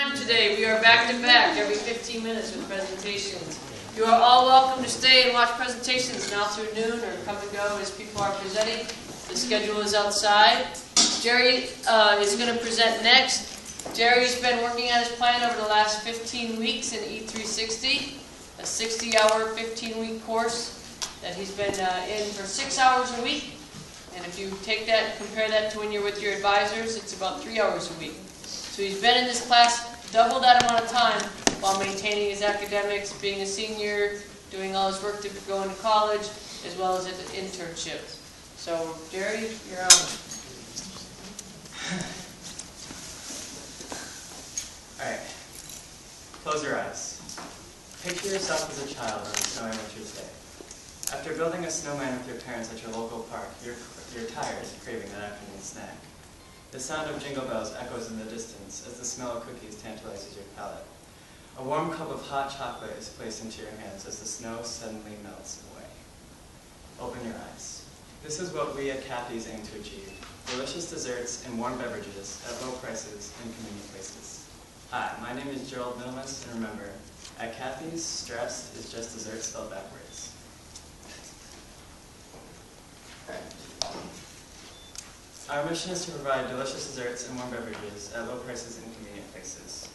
time today. We are back to back every 15 minutes with presentations. You are all welcome to stay and watch presentations now through noon or come and go as people are presenting. The schedule is outside. Jerry is going to present next. Jerry's been working on his plan over the last 15 weeks in E360, a 60-hour, 15-week course that he's been in for 6 hours a week. And if you take that and compare that to when you're with your advisors, it's about 3 hours a week. So he's been in this class double that amount of time while maintaining his academics, being a senior, doing all his work to go into college, as well as an internship. So, Jerry, you're on. Alright. Close your eyes. Picture yourself as a child on a snowy winter's day. After building a snowman with your parents at your local park, you're tired, craving that afternoon snack. The sound of jingle bells echoes in the distance as the smell of cookies tantalizes your palate. A warm cup of hot chocolate is placed into your hands as the snow suddenly melts away. Open your eyes. This is what we at Kathy's aim to achieve: delicious desserts and warm beverages at low prices and convenient places. Hi, my name is Gerald Minimus, and remember, at Kathy's, stress is just dessert spelled backwards. Our mission is to provide delicious desserts and warm beverages at low prices and convenient places.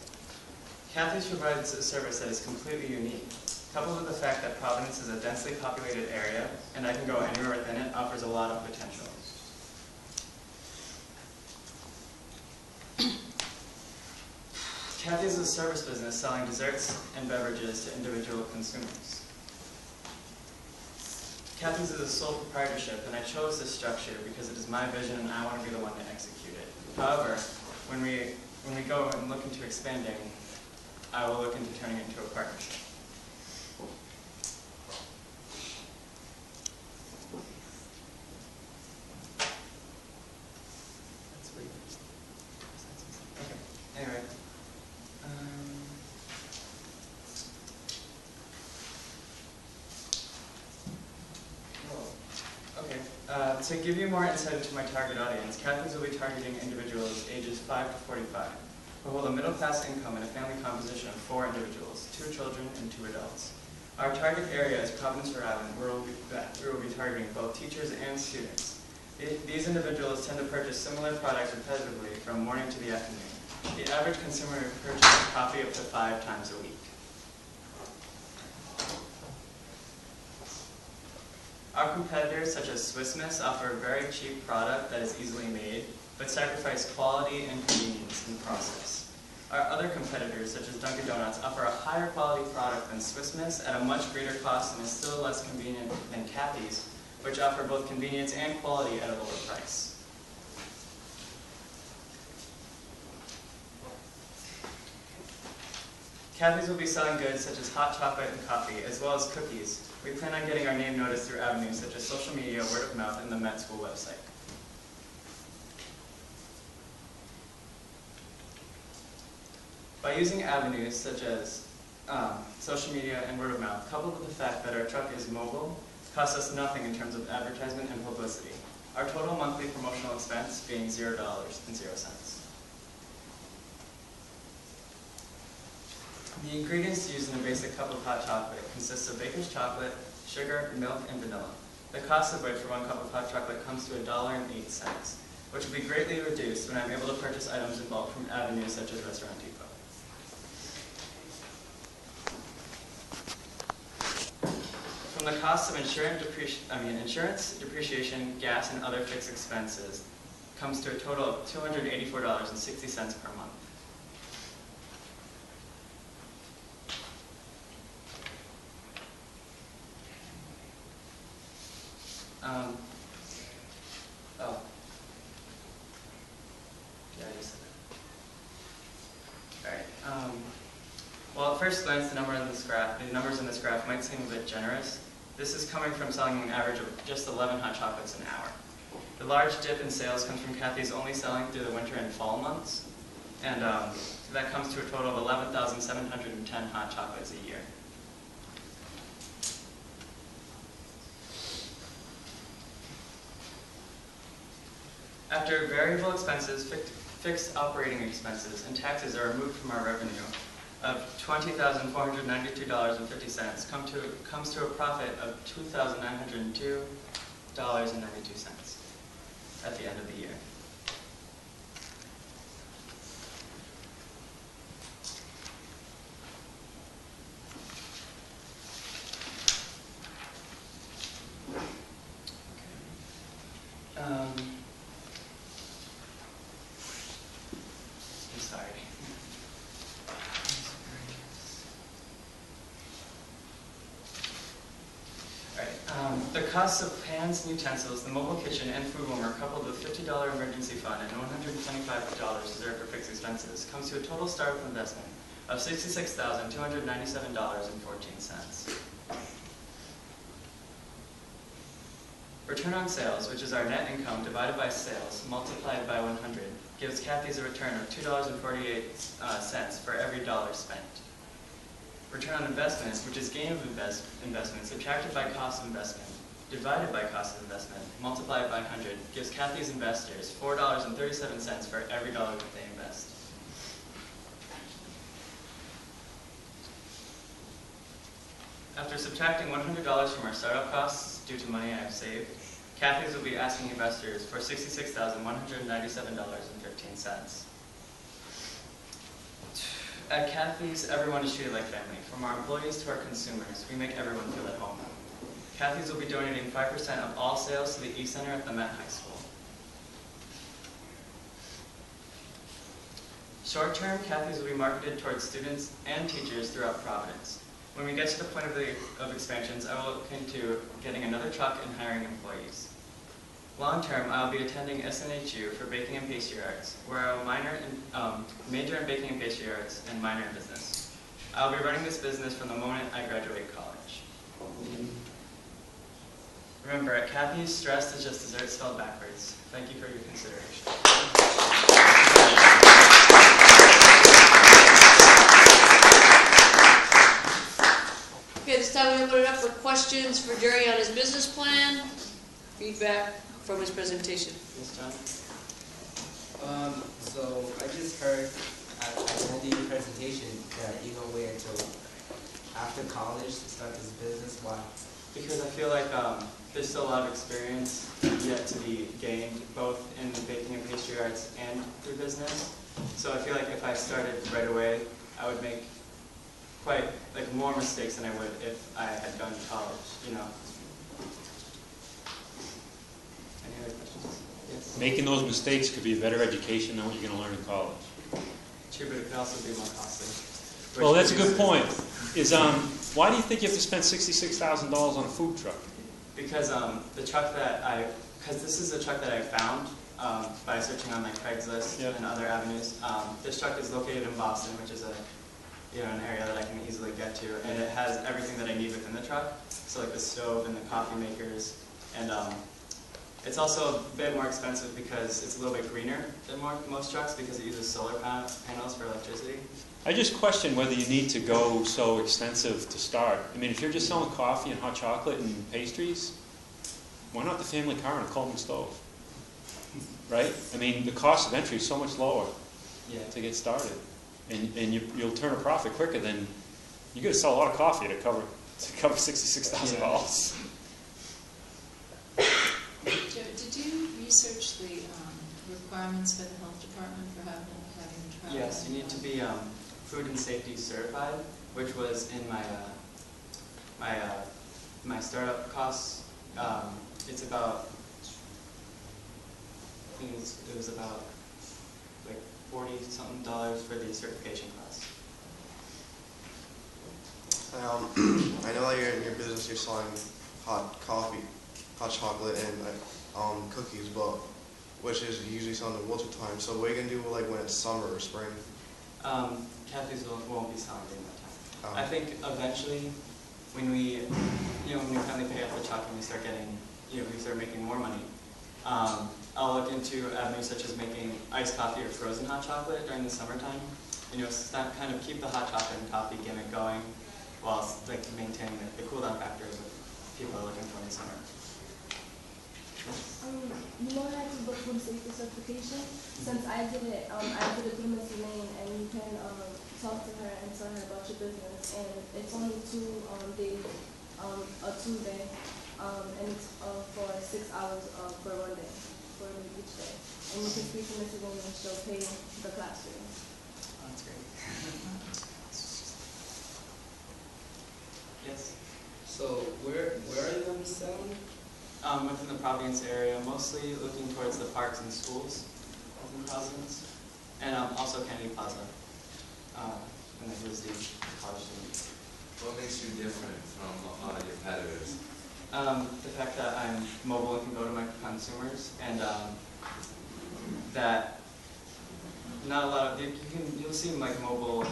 Kathy's provides a service that is completely unique. Coupled with the fact that Providence is a densely populated area, and I can go anywhere within it, offers a lot of potential. Kathy's is a service business selling desserts and beverages to individual consumers. Kathy's is a sole proprietorship, and I chose this structure because it is my vision and I want to be the one to execute it. However, when we go and look into expanding, I will look into turning it into a partnership. That's weird. Okay, anyway. To give you more insight into my target audience, Kathy's will be targeting individuals ages 5 to 45 who hold a middle-class income and a family composition of 4 individuals, 2 children and 2 adults. Our target area is Providence, Rhode Island, where we will be targeting both teachers and students. These individuals tend to purchase similar products repetitively from morning to the afternoon. The average consumer purchases coffee up to 5 times a week. Our competitors, such as Swiss Miss, offer a very cheap product that is easily made, but sacrifice quality and convenience in the process. Our other competitors, such as Dunkin' Donuts, offer a higher quality product than Swiss Miss at a much greater cost and is still less convenient than Kathy's, which offer both convenience and quality at a lower price. Kathy's will be selling goods such as hot chocolate and coffee, as well as cookies. We plan on getting our name noticed through avenues such as social media, word of mouth, and the Met School website. By using avenues such as social media and word of mouth, coupled with the fact that our truck is mobile, costs us nothing in terms of advertisement and publicity. Our total monthly promotional expense being $0.00. The ingredients used in a basic cup of hot chocolate consists of baker's chocolate, sugar, milk, and vanilla. The cost of which for 1 cup of hot chocolate comes to $1.08, which will be greatly reduced when I'm able to purchase items in bulk from avenues such as Restaurant Depot. From the cost of insurance, depreciation, gas, and other fixed expenses comes to a total of $284.60 per month. Well, at first glance, the numbers in this graph might seem a bit generous. This is coming from selling an average of just 11 hot chocolates an hour. The large dip in sales comes from Kathy's only selling through the winter and fall months, and that comes to a total of 11,710 hot chocolates a year. After variable expenses, fixed operating expenses and taxes are removed from our revenue of $20,492.50 comes to a profit of $2,902.92 at the end of the year. I'm sorry. The costs of pans and utensils, the mobile kitchen, and food warmer, coupled with $50 emergency fund and $125 reserved for fixed expenses, comes to a total startup investment of $66,297.14. Return on sales, which is our net income divided by sales multiplied by 100, gives Kathy's a return of $2.48 for every dollar spent. Return on investments, which is gain of investment subtracted by cost of investment, divided by cost of investment, multiplied by 100, gives Kathy's investors $4.37 for every dollar that they invest. After subtracting $100 from our startup costs due to money I have saved, Kathy's will be asking investors for $66,197.15. At Kathy's, everyone is treated like family. From our employees to our consumers, we make everyone feel at home. Kathy's will be donating 5% of all sales to the E-Center at the Met High School. Short term, Kathy's will be marketed towards students and teachers throughout Providence. When we get to the point of expansions, I will look into getting another truck and hiring employees. Long term, I will be attending SNHU for baking and pastry arts, where I will major in baking and pastry arts and minor in business. I will be running this business from the moment I graduate college. Remember, at Kathy's, stress is just dessert spelled backwards. Thank you for your consideration. Okay, this time we open it up for questions for Jerry on his business plan, feedback from his presentation. Yes, John? So I just heard at the end of your presentation that you don't wait until after college to start this business. Why? Because I feel like there's still a lot of experience yet to be gained, both in baking and pastry arts and through business. So I feel like if I started right away, I would make quite more mistakes than I would if I had gone to college, you know. Any other questions? Yes? Making those mistakes could be a better education than what you're going to learn in college. True, but it could also be more costly. Well, that's a good point. Why do you think you have to spend $66,000 on a food truck? Because because this is a truck that I found by searching on Craigslist and other avenues. This truck is located in Boston, which is an area that I can easily get to, and it has everything that I need within the truck. So like the stove and the coffee makers, and it's also a bit more expensive because it's a little bit greener than most trucks because it uses solar panels for electricity. I just question whether you need to go so extensive to start. I mean, if you're just selling coffee and hot chocolate and pastries, why not the family car and a Coleman stove? Right? I mean, the cost of entry is so much lower to get started. And you'll turn a profit quicker than you got to sell a lot of coffee to cover $66,000. Did you research the requirements by the health department for having a trial? Yes, you need to be food and safety certified, which was in my my startup costs. It's about, I think it was about $40-something for the certification class. I know that you're in your business, you're selling hot coffee, hot chocolate, and cookies, but which is usually selling in the winter time. So what are you gonna do when it's summer or spring? Kathy's won't be selling during that time. I think eventually, when we finally pay off the truck and we start getting, we start making more money, I'll look into avenues such as making iced coffee or frozen hot chocolate during the summertime. Kind of keep the hot chocolate and coffee gimmick going, whilst maintaining the cool down factor that people are looking for in the summer. You know how to look for the safety certification? Since I did it through Miss Elaine, and you can talk to her and tell her about your business. And it's only 2 days, a Tuesday, and it's for 6 hours for 1 day, for each day. And you can speak to Miss Elaine and she'll pay the classroom. That's great. Yes? So where are you gonna be selling? Within the Providence area, mostly looking towards the parks and schools within Providence, and also Kennedy Plaza, and then visiting college students. What makes you different from your competitors? The fact that I'm mobile and can go to my consumers, and that not a lot of you'll see like mobile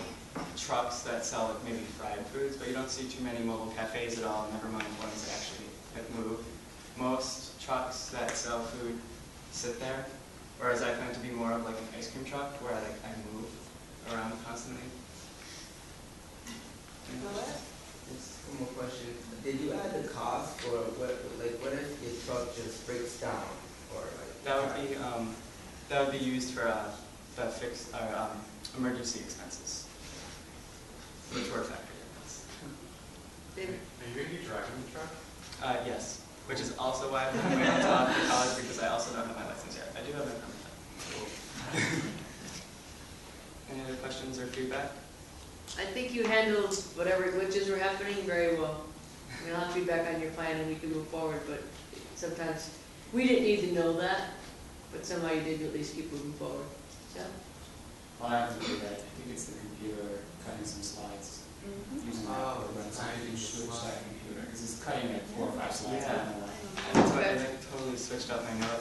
trucks that sell like maybe fried foods, but you don't see too many mobile cafes at all. Never mind ones that actually like move. Most trucks that sell food sit there, whereas I plan to be more of like an ice cream truck where I move around constantly. Just one more question. Did you add the cost, or what if your truck just breaks down, or like? That would be used for the fixed emergency expenses, which were factored in. David? Are you going to be driving the truck? Yes, which is also why I'm waiting until after college, because I also don't have my license yet. I do have my permit. Any other questions or feedback? I think you handled whatever glitches were happening very well. I mean, I'll have feedback on your plan and we can move forward, but sometimes we didn't need to know that, but somehow you did at least keep moving forward. So? Well, I have to do that. I think it's the computer cutting some slides. Using that program, so I can switch that computer, because it's cutting like 4 or 5 slides. Yeah. That's why I totally switched out my notes.